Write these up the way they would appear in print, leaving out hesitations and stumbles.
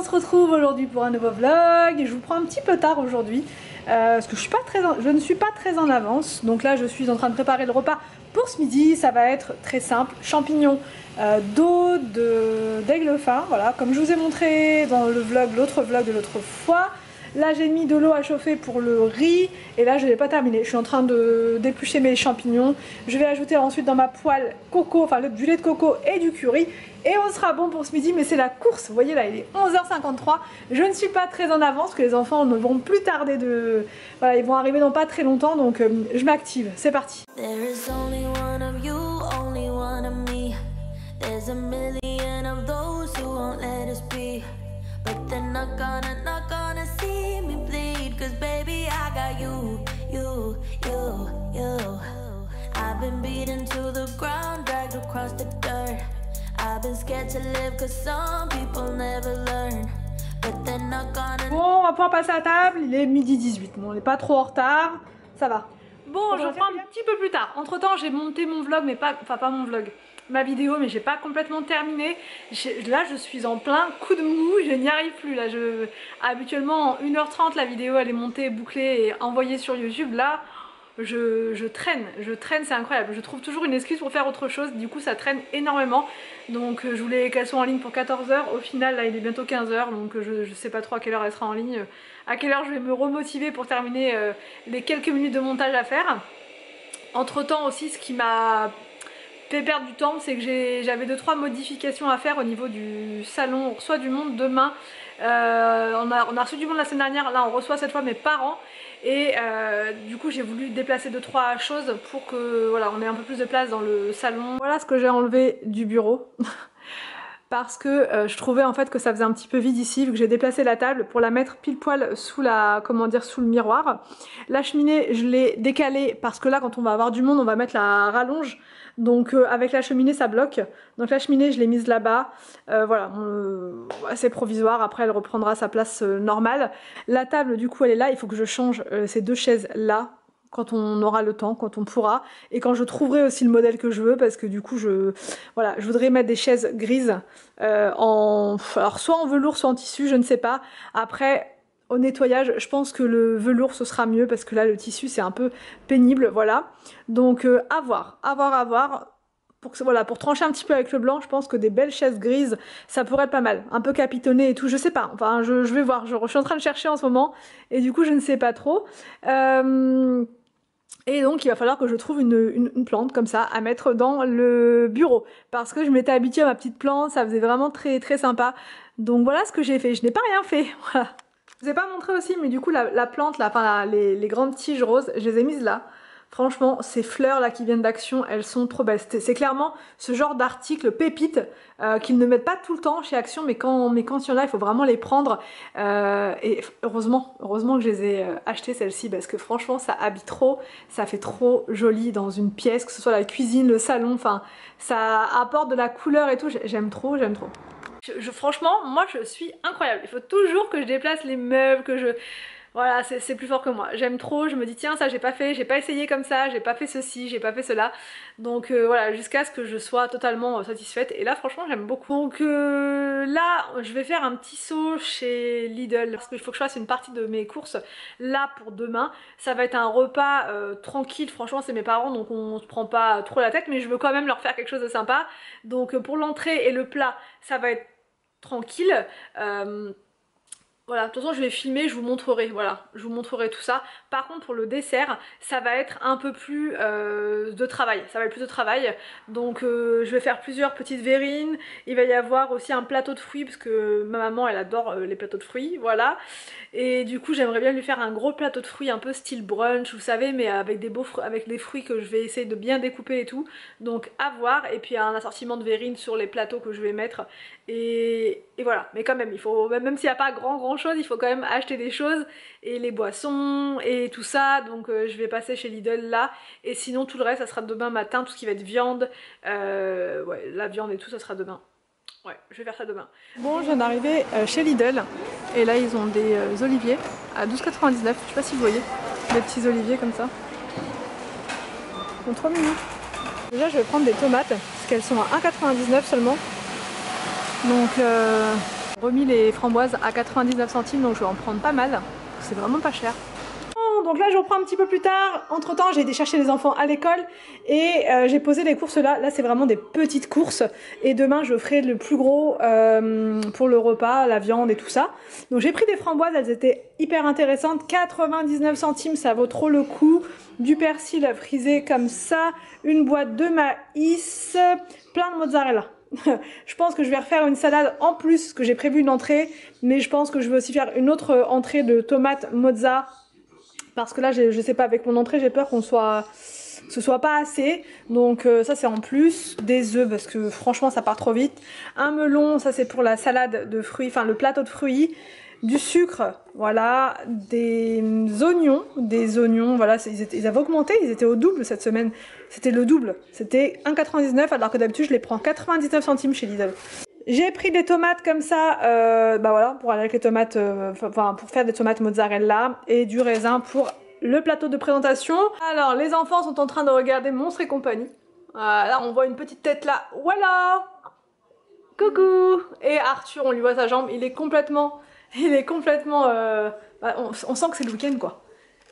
se retrouve aujourd'hui pour un nouveau vlog. Je vous prends un petit peu tard aujourd'hui parce que je ne suis pas très en avance. Donc là je suis en train de préparer le repas pour ce midi. Ça va être très simple, champignons d'eau d'aigle fin, voilà, comme je vous ai montré dans le vlog, l'autre vlog de l'autre fois. Là j'ai mis de l'eau à chauffer pour le riz et là je n'ai pas terminé, je suis en train de d'éplucher mes champignons. Je vais ajouter ensuite dans ma poêle coco, enfin du lait de coco et du curry et on sera bon pour ce midi. Mais c'est la course, vous voyez là il est 11h53, je ne suis pas très en avance parce que les enfants ne vont plus tarder de... Voilà, ils vont arriver dans pas très longtemps donc je m'active, c'est parti. But they're not gonna see me bleed. Cause baby I got you. I've been beaten to the ground, dragged across the dirt. I've been scared to live cause some people never learn. But they're not gonna... Bon, on va pouvoir passer à table, il est midi 18. Bon, on n'est pas trop en retard, ça va. Bon, je reprends un petit peu plus tard. Entre temps j'ai monté mon vlog, mais pas... Enfin pas mon vlog, ma vidéo, mais j'ai pas complètement terminé. Là je suis en plein coup de mou, je n'y arrive plus là. Habituellement en 1h30 la vidéo elle est montée, bouclée et envoyée sur YouTube. Là je traîne, c'est incroyable. Je trouve toujours une excuse pour faire autre chose, du coup ça traîne énormément. Donc je voulais qu'elle soit en ligne pour 14h, au final là il est bientôt 15h, donc je sais pas trop à quelle heure elle sera en ligne, à quelle heure je vais me remotiver pour terminer les quelques minutes de montage à faire. Entre temps aussi ce qui m'a fait perdre du temps, c'est que j'avais 2-3 modifications à faire au niveau du salon. On reçoit du monde demain, on a reçu du monde la semaine dernière, là on reçoit cette fois mes parents et du coup j'ai voulu déplacer 2-3 choses pour que voilà, on ait un peu plus de place dans le salon. Voilà ce que j'ai enlevé du bureau parce que je trouvais en fait que ça faisait un petit peu vide ici, vu que j'ai déplacé la table pour la mettre pile poil sous la, comment dire, sous le miroir. La cheminée je l'ai décalée parce que là quand on va avoir du monde on va mettre la rallonge, donc avec la cheminée ça bloque. Donc la cheminée je l'ai mise là-bas, voilà, c'est provisoire, après elle reprendra sa place normale. La table du coup elle est là, il faut que je change ces 2 chaises là quand on aura le temps, quand on pourra, et quand je trouverai aussi le modèle que je veux, parce que du coup voilà, je voudrais mettre des chaises grises alors soit en velours soit en tissu, je ne sais pas. Après au nettoyage je pense que le velours ce sera mieux parce que là le tissu c'est un peu pénible, voilà. Donc à voir. Voilà, pour trancher un petit peu avec le blanc, je pense que des belles chaises grises ça pourrait être pas mal, un peu capitonnées et tout, je sais pas, enfin je vais voir, je suis en train de chercher en ce moment et du coup je ne sais pas trop. Et donc il va falloir que je trouve une plante comme ça à mettre dans le bureau, parce que je m'étais habituée à ma petite plante, ça faisait vraiment très très sympa. Donc voilà ce que j'ai fait, je n'ai pas rien fait, voilà. Je vous ai pas montré aussi, mais du coup la plante là, enfin les grandes tiges roses, je les ai mises là. Franchement, ces fleurs là qui viennent d'Action, elles sont trop belles. C'est clairement ce genre d'article pépite qu'ils ne mettent pas tout le temps chez Action, mais quand il y en a, il faut vraiment les prendre. Et heureusement que je les ai achetées celles-ci, parce que franchement ça habille trop, ça fait trop joli dans une pièce, que ce soit la cuisine, le salon, enfin ça apporte de la couleur et tout, j'aime trop. Franchement, moi je suis incroyable. Il faut toujours que je déplace les meubles, que je... Voilà, c'est plus fort que moi. J'aime trop, je me dis tiens ça j'ai pas fait, j'ai pas essayé comme ça, j'ai pas fait ceci, j'ai pas fait cela. Donc voilà, jusqu'à ce que je sois totalement satisfaite. Et là franchement j'aime beaucoup. Donc là je vais faire un petit saut chez Lidl, parce qu'il faut que je fasse une partie de mes courses là pour demain. Ça va être un repas tranquille, franchement c'est mes parents donc on se prend pas trop la tête, mais je veux quand même leur faire quelque chose de sympa. Donc pour l'entrée et le plat ça va être tranquille. Voilà, de toute façon je vais filmer, je vous montrerai, voilà, je vous montrerai tout ça. Par contre pour le dessert, ça va être un peu plus de travail, donc je vais faire plusieurs petites verrines, il va y avoir aussi un plateau de fruits, parce que ma maman elle adore les plateaux de fruits, voilà. Et du coup j'aimerais bien lui faire un gros plateau de fruits un peu style brunch, vous savez, mais avec des fruits que je vais essayer de bien découper et tout, donc à voir. Et puis un assortiment de verrines sur les plateaux que je vais mettre, et voilà. Mais quand même, il faut, même s'il n'y a pas grand chose, il faut quand même acheter des choses, et les boissons et tout ça. Donc je vais passer chez Lidl là, et sinon tout le reste ça sera demain matin, tout ce qui va être viande, ouais, la viande et tout ça sera demain. Ouais, je vais faire ça demain. Bon, je viens d'arriver chez Lidl, et là ils ont des oliviers à 12,99 €, je sais pas si vous voyez, des petits oliviers comme ça. Ils sont trop mignons. Déjà je vais prendre des tomates, parce qu'elles sont à 1,99 € seulement. Donc Remis les framboises à 99 centimes, donc je vais en prendre pas mal. C'est vraiment pas cher. Donc là je reprends un petit peu plus tard. Entre temps j'ai été chercher les enfants à l'école et j'ai posé les courses là. Là c'est vraiment des petites courses et demain je ferai le plus gros pour le repas, la viande et tout ça. Donc j'ai pris des framboises, elles étaient hyper intéressantes, 99 centimes, ça vaut trop le coup. Du persil frisé comme ça, une boîte de maïs, plein de mozzarella. Je pense que je vais refaire une salade en plus, parce que j'ai prévu une entrée, mais je pense que je vais aussi faire une autre entrée de tomates mozza. Parce que là, je sais pas, avec mon entrée, j'ai peur que ce soit pas assez. Donc ça, c'est en plus. Des œufs, parce que franchement, ça part trop vite. Un melon, ça c'est pour la salade de fruits, enfin le plateau de fruits. Du sucre, voilà. Des oignons, voilà. Ils avaient augmenté, ils étaient au double cette semaine. C'était le double. C'était 1,99 alors que d'habitude, je les prends 99 centimes chez Lidl. J'ai pris des tomates comme ça, bah voilà, pour aller avec les tomates, pour faire des tomates mozzarella et du raisin pour le plateau de présentation. Alors, les enfants sont en train de regarder Monstres et compagnie. Là, on voit une petite tête là, voilà. Coucou. Et Arthur, on lui voit sa jambe, il est complètement, bah, on sent que c'est le week-end quoi.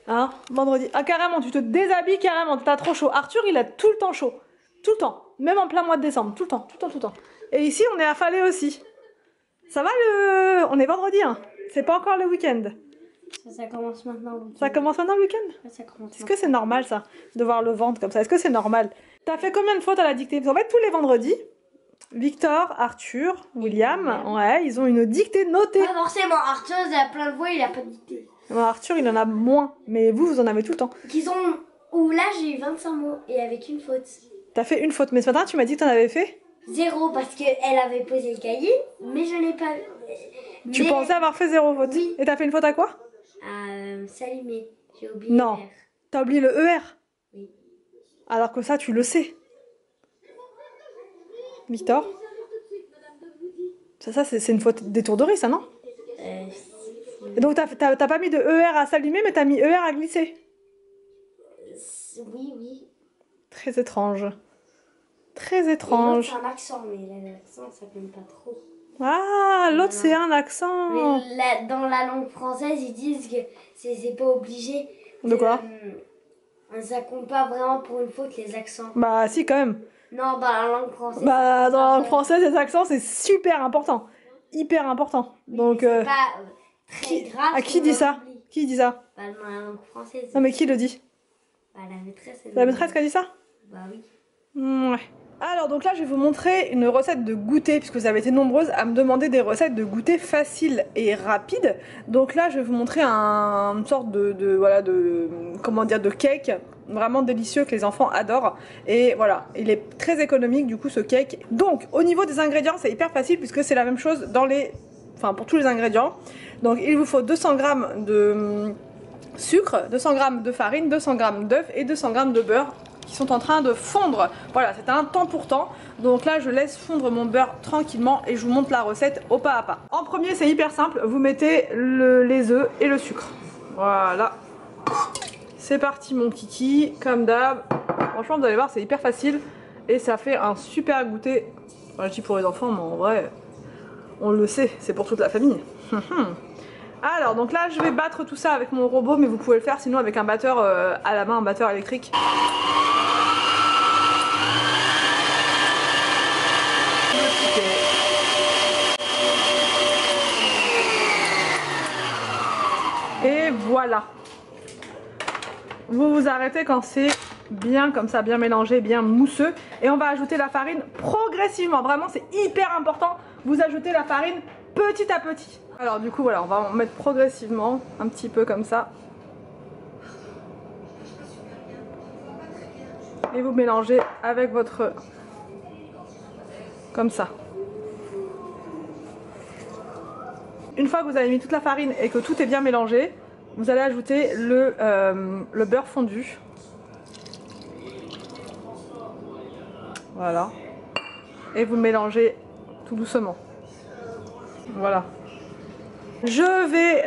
Hein, vendredi. Ah carrément, tu te déshabilles carrément, t'as trop chaud. Arthur, il a tout le temps chaud, tout le temps, même en plein mois de décembre, tout le temps. Et ici, on est affalé aussi. Ça va on est vendredi, hein. C'est pas encore le week-end. Ça commence maintenant le week-end. Ça commence maintenant le week-end? Ouais, ça commence. Est-ce que c'est normal ça, de voir le ventre comme ça? Est-ce que c'est normal? T'as fait combien de fautes à la dictée? Parce qu'en fait, tous les vendredis, Victor, Arthur, William, ouais, ils ont une dictée notée. Pas forcément, Arthur, il a plein de voix, il a pas de dictée. Bon, Arthur, il en a moins, mais vous en avez tout le temps. Où là, j'ai eu 25 mots et avec une faute. T'as fait une faute, mais ce matin, tu m'as dit que t'en avais fait? 0 parce qu'elle avait posé le cahier, mais je l'ai pas. Tu pensais avoir fait 0 faute? Oui. Et t'as fait une faute à quoi? Salimé. J'ai oublié. Non. T'as oublié le ER? Oui. Alors que ça, tu le sais. Victor? Ça c'est une faute d'étourderie, ça, non? Et donc t'as pas mis de ER à s'allumer, mais t'as mis ER à glisser. Oui. Très étrange. Très étrange. C'est un accent, mais l'accent, ça plaît pas trop. Ah, l'autre c'est un accent. Mais dans la langue française, ils disent que c'est pas obligé. De quoi? Ça compte pas vraiment pour une faute, les accents. Bah si, quand même. Non, dans la langue française. Bah dans la langue française, les accents c'est super important. Hyper important. Donc c'est pas très grave. À qui dit ça? Qui dit ça? Bah, dans la langue française. Non mais qui le dit? Bah la maîtresse. La maîtresse qui a dit ça? Bah oui. Ouais. Alors donc là je vais vous montrer une recette de goûter, puisque vous avez été nombreuses à me demander des recettes de goûter faciles et rapides. Donc là je vais vous montrer une sorte de cake vraiment délicieux que les enfants adorent. Et voilà, il est très économique du coup ce cake. Donc au niveau des ingrédients c'est hyper facile puisque c'est la même chose pour tous les ingrédients. Donc il vous faut 200 g de sucre, 200 g de farine, 200 g d'œufs et 200 g de beurre qui sont en train de fondre. Voilà, c'est un temps pour temps. Donc là, je laisse fondre mon beurre tranquillement et je vous montre la recette au pas à pas. En premier, c'est hyper simple. Vous mettez les œufs et le sucre. Voilà. C'est parti, mon kiki. Comme d'hab. Franchement, vous allez voir, c'est hyper facile. Et ça fait un super goûter. Enfin, je dis pour les enfants, mais en vrai, on le sait, c'est pour toute la famille. Alors, donc là, je vais battre tout ça avec mon robot, mais vous pouvez le faire sinon avec un batteur à la main, un batteur électrique. Et voilà. Vous vous arrêtez quand c'est bien comme ça, bien mélangé, bien mousseux. Et on va ajouter la farine progressivement. Vraiment, c'est hyper important. Vous ajoutez la farine petit à petit. Alors du coup, voilà, on va en mettre progressivement, un petit peu comme ça. Et vous mélangez avec votre... comme ça. Une fois que vous avez mis toute la farine et que tout est bien mélangé, vous allez ajouter le beurre fondu. Voilà. Et vous mélangez tout doucement. Voilà. Je vais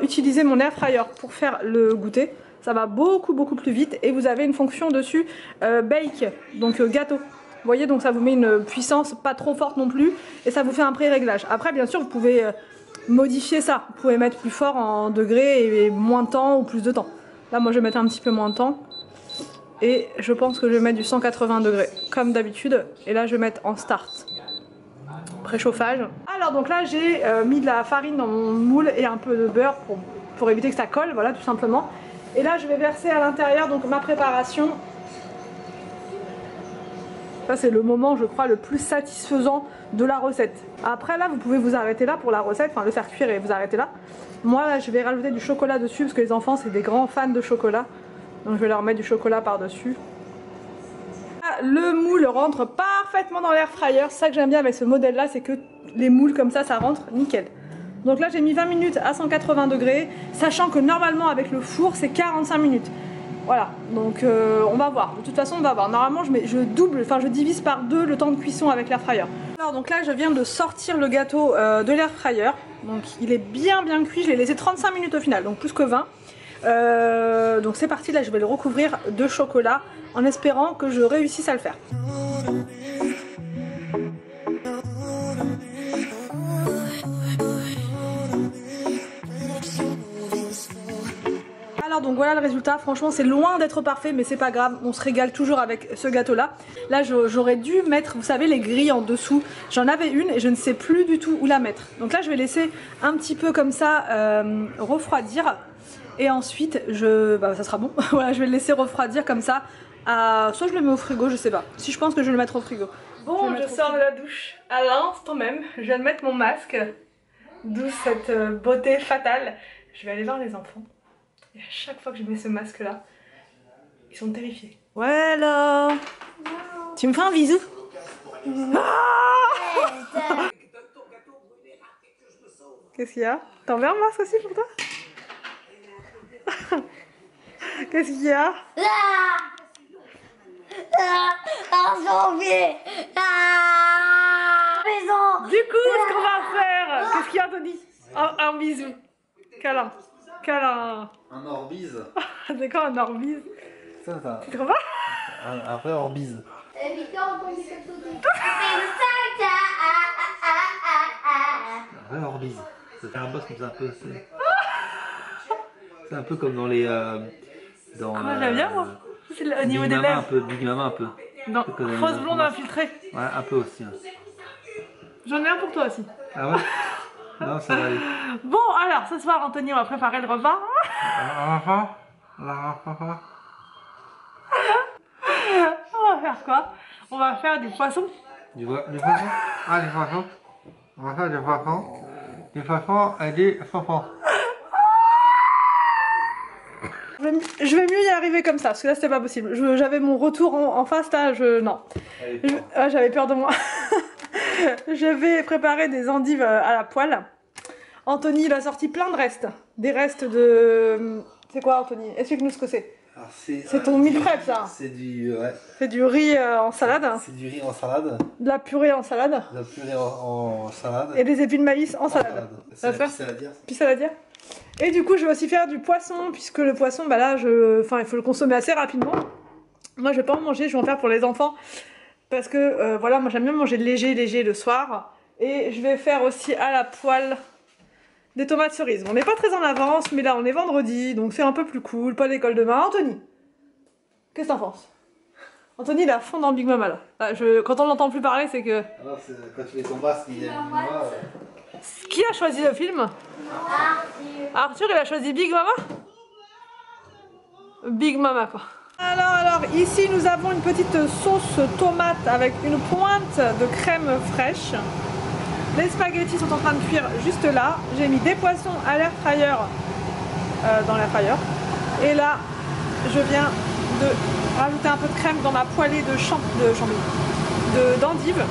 utiliser mon air fryer pour faire le goûter. Ça va beaucoup plus vite et vous avez une fonction dessus bake, donc gâteau. Vous voyez, donc ça vous met une puissance pas trop forte non plus et ça vous fait un pré-réglage. Après, bien sûr, vous pouvez modifier ça. Vous pouvez mettre plus fort en degrés et moins de temps ou plus de temps. Là, moi, je vais mettre un petit peu moins de temps. Et je pense que je vais mettre du 180 degrés, comme d'habitude. Et là, je vais mettre en start. Préchauffage. Alors, donc là, j'ai mis de la farine dans mon moule et un peu de beurre pour éviter que ça colle, voilà, tout simplement. Et là, je vais verser à l'intérieur donc ma préparation. Ça, c'est le moment, je crois, le plus satisfaisant de la recette. Après, là, vous pouvez vous arrêter là pour la recette, enfin le faire cuire et vous arrêter là. Moi, là, je vais rajouter du chocolat dessus parce que les enfants, c'est des grands fans de chocolat. Donc, je vais leur mettre du chocolat par-dessus. Le moule rentre parfaitement dans l'air fryer. C'est ça que j'aime bien avec ce modèle-là, c'est que les moules comme ça rentre nickel. Donc là, j'ai mis 20 minutes à 180 degrés, sachant que normalement, avec le four, c'est 45 minutes. Voilà, donc on va voir. De toute façon, on va voir. Normalement, je divise par 2 le temps de cuisson avec l'air fryer. Alors, donc là, je viens de sortir le gâteau de l'air fryer. Donc, il est bien cuit. Je l'ai laissé 35 minutes au final, donc plus que 20. Donc c'est parti, là je vais le recouvrir de chocolat en espérant que je réussisse à le faire. Alors donc voilà le résultat, franchement c'est loin d'être parfait mais c'est pas grave, on se régale toujours avec ce gâteau là. Là j'aurais dû mettre, vous savez, les grilles en dessous, j'en avais une et je ne sais plus du tout où la mettre. Donc là je vais laisser un petit peu comme ça refroidir. Et ensuite, ça sera bon. Voilà, je vais le laisser refroidir comme ça. Soit je le mets au frigo, je sais pas. Si je pense que je vais le mettre au frigo. Bon, je sors de la douche à l'instant même. Je viens de mettre mon masque. D'où cette beauté fatale. Je vais aller voir les enfants. Et à chaque fois que je mets ce masque là, ils sont terrifiés. Ouais, alors tu me fais un bisou? Qu'est-ce qu'il y a? T'en veux un masque aussi pour toi? Qu'est-ce qu'il y a? Du coup, ce qu'on va faire, qu'est-ce qu'il y a, Anthony? Un bisou. Câlin. Câlin. Un orbise. C'est quoi un orbise? Ça. Tu trouves pas? Un vrai orbise. Un vrai orbise. Ça fait un boss comme ça un peu. C'est un peu comme dans les. J'aime bien moi. C'est au niveau des lèvres. Big Mama un peu. Dans Rose blonde infiltrée. Ouais, un peu aussi. Hein. J'en ai un pour toi aussi. Ah ouais? Non, ça va aller. Bon, alors ce soir, Anthony, on va préparer le repas. On va faire quoi? On va faire du poisson. Du poisson? Ah, du poisson. On va faire du poisson. Du poisson et du fofon. Je vais mieux y arriver comme ça, parce que là c'était pas possible. J'avais mon retour en face, là, non. J'avais peur de moi. Je vais préparer des endives à la poêle. Anthony, il a sorti plein de restes. Des restes de... C'est quoi, Anthony? Explique-nous ce que c'est. C'est ton meal prep, ça. C'est du... Ouais. C'est du riz en salade. C'est du riz en salade. De la purée en salade. De la purée en salade. Et des épis de maïs en salade. Ça va faire pissaladière. Et du coup, je vais aussi faire du poisson, puisque le poisson, bah là, il faut le consommer assez rapidement. Moi, je vais pas en manger, je vais en faire pour les enfants. Parce que, voilà, moi, j'aime bien manger léger le soir. Et je vais faire aussi à la poêle des tomates cerises. On n'est pas très en avance, mais là, on est vendredi, donc c'est un peu plus cool. Pas d'école demain. Anthony, qu'est-ce que t'en penses? Anthony, il est à fond dans Big Mama, là. Quand on l'entend plus parler, c'est que... Alors, quand tu mets ton masque, il y a Big Mama... Qui a choisi le film? Arthur, il a choisi Big Mama? Big Mama, quoi. Alors, ici, nous avons une petite sauce tomate avec une pointe de crème fraîche. Les spaghettis sont en train de cuire juste là. J'ai mis des poissons à l'air fryer dans l'air fryer. Et là, je viens de rajouter un peu de crème dans ma poêlée d'endives.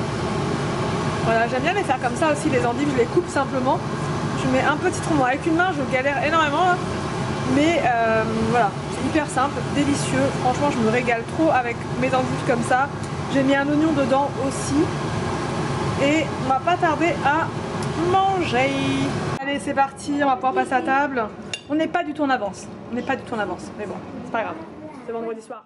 Voilà, j'aime bien les faire comme ça aussi, les endives, je les coupe simplement. Je mets un petit tronc. Avec une main, je galère énormément là. Mais voilà, c'est hyper simple, délicieux. Franchement, je me régale trop avec mes endives comme ça. J'ai mis un oignon dedans aussi. Et on va pas tarder à manger. Allez, c'est parti, on va pouvoir passer à table. On n'est pas du tout en avance. Mais bon, c'est pas grave. C'est vendredi soir.